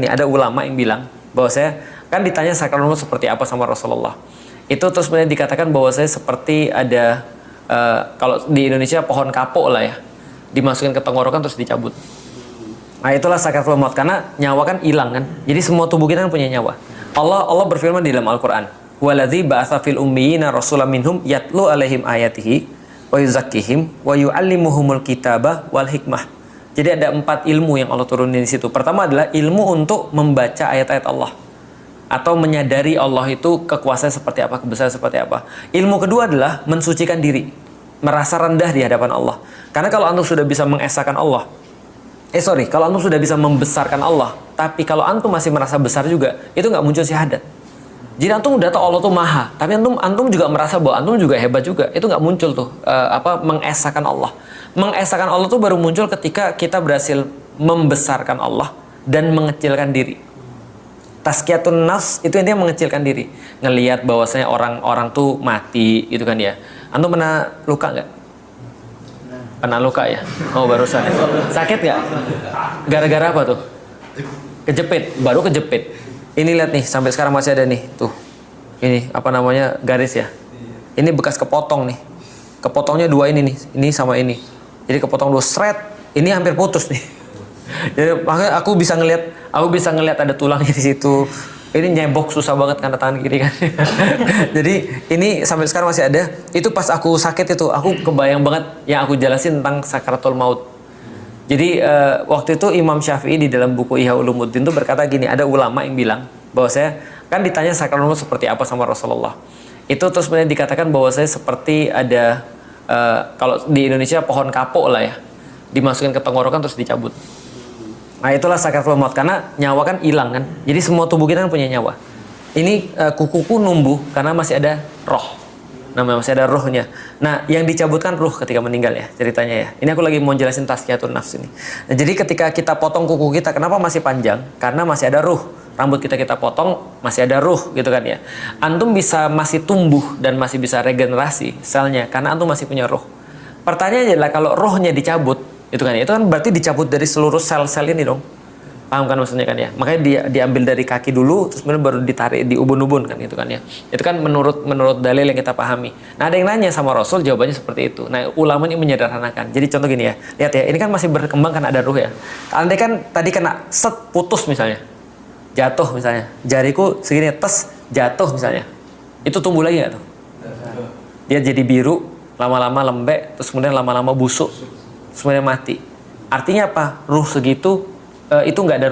Ini ada ulama yang bilang bahwa saya kan ditanya sakaratul maut seperti apa sama Rasulullah. Itu terus kemudian dikatakan bahwa saya seperti ada kalau di Indonesia pohon kapuk lah ya, dimasukin ke tenggorokan terus dicabut. Nah itulah sakaratul maut, karena nyawa kan hilang kan. Jadi semua tubuh kita kan punya nyawa. Allah berfirman di dalam Al-Quran, waladzi ba'atsa fil ummiyina rasulan minhum yatlu alaihim ayatihi wa yuzakkihim wa yu'allimuhumul kitaba wal hikmah. Jadi ada 4 ilmu yang Allah turunin di situ. Pertama adalah ilmu untuk membaca ayat-ayat Allah atau menyadari Allah itu kekuasaan seperti apa, kebesaran seperti apa. Ilmu kedua adalah mensucikan diri, merasa rendah di hadapan Allah. Karena kalau antum sudah bisa mengesahkan Allah, kalau antum sudah bisa membesarkan Allah, tapi kalau antum masih merasa besar juga, itu nggak muncul syahadat. Jadi antum udah tahu Allah tuh maha, tapi antum juga merasa bahwa antum juga hebat juga, itu nggak muncul tuh mengesahkan Allah. Mengesahkan Allah tuh baru muncul ketika kita berhasil membesarkan Allah dan mengecilkan diri. Tazkiyatun nafs itu intinya mengecilkan diri, ngelihat bahwasanya orang-orang tuh mati gitu kan ya. Antum pernah luka nggak? Pernah luka ya? Oh barusan. Sakit nggak? Gara-gara apa tuh? Kejepit, baru kejepit. Ini lihat nih, sampai sekarang masih ada nih, tuh. Ini apa namanya, garis ya. Ini bekas kepotong nih. Kepotongnya 2 ini nih, ini sama ini. Jadi kepotong 2 shred, ini hampir putus nih. Jadi makanya aku bisa ngelihat ada tulangnya di situ. Ini nyebok susah banget karena tangan kiri kan. Jadi ini sampai sekarang masih ada. Itu pas aku sakit itu, aku kebayang banget yang aku jelasin tentang sakaratul maut. Jadi waktu itu Imam Syafi'i di dalam buku Ihya Ulumuddin itu berkata gini, ada ulama yang bilang bahwa saya kan ditanya sakaratul maut seperti apa sama Rasulullah. Itu terus kemudian dikatakan bahwa saya seperti ada kalau di Indonesia pohon kapuk lah ya, dimasukin ke tenggorokan terus dicabut. Nah itulah sakaratul maut, karena nyawa kan hilang kan. Jadi semua tubuh kita kan punya nyawa. Ini kukuku numbuh karena masih ada roh. Namanya masih ada rohnya. Nah yang dicabutkan ruh ketika meninggal ya ceritanya ya. Ini aku lagi mau jelasin tazkiyatun nafs ini. Nah, jadi ketika kita potong kuku kita, kenapa masih panjang? Karena masih ada ruh. Rambut kita potong masih ada ruh gitu kan ya. Antum bisa masih tumbuh dan masih bisa regenerasi selnya karena antum masih punya ruh. Pertanyaannya adalah kalau rohnya dicabut, itu kan berarti dicabut dari seluruh sel-sel ini dong. Paham kan maksudnya kan ya? Makanya dia diambil dari kaki dulu, terus kemudian baru ditarik di ubun-ubun kan gitu kan ya. Itu kan menurut dalil yang kita pahami. Nah ada yang nanya sama Rasul, jawabannya seperti itu. Nah ulama ini menyederhanakan. Jadi contoh gini ya, lihat ya, ini kan masih berkembang kan ada ruh ya. Andai kan tadi kena set putus misalnya, jatuh misalnya, jariku segini tes jatuh misalnya, itu tumbuh lagi nggak tuh? Dia jadi biru, lama-lama lembek, terus kemudian lama-lama busuk, terus kemudian mati. Artinya apa? Ruh segitu itu nggak ada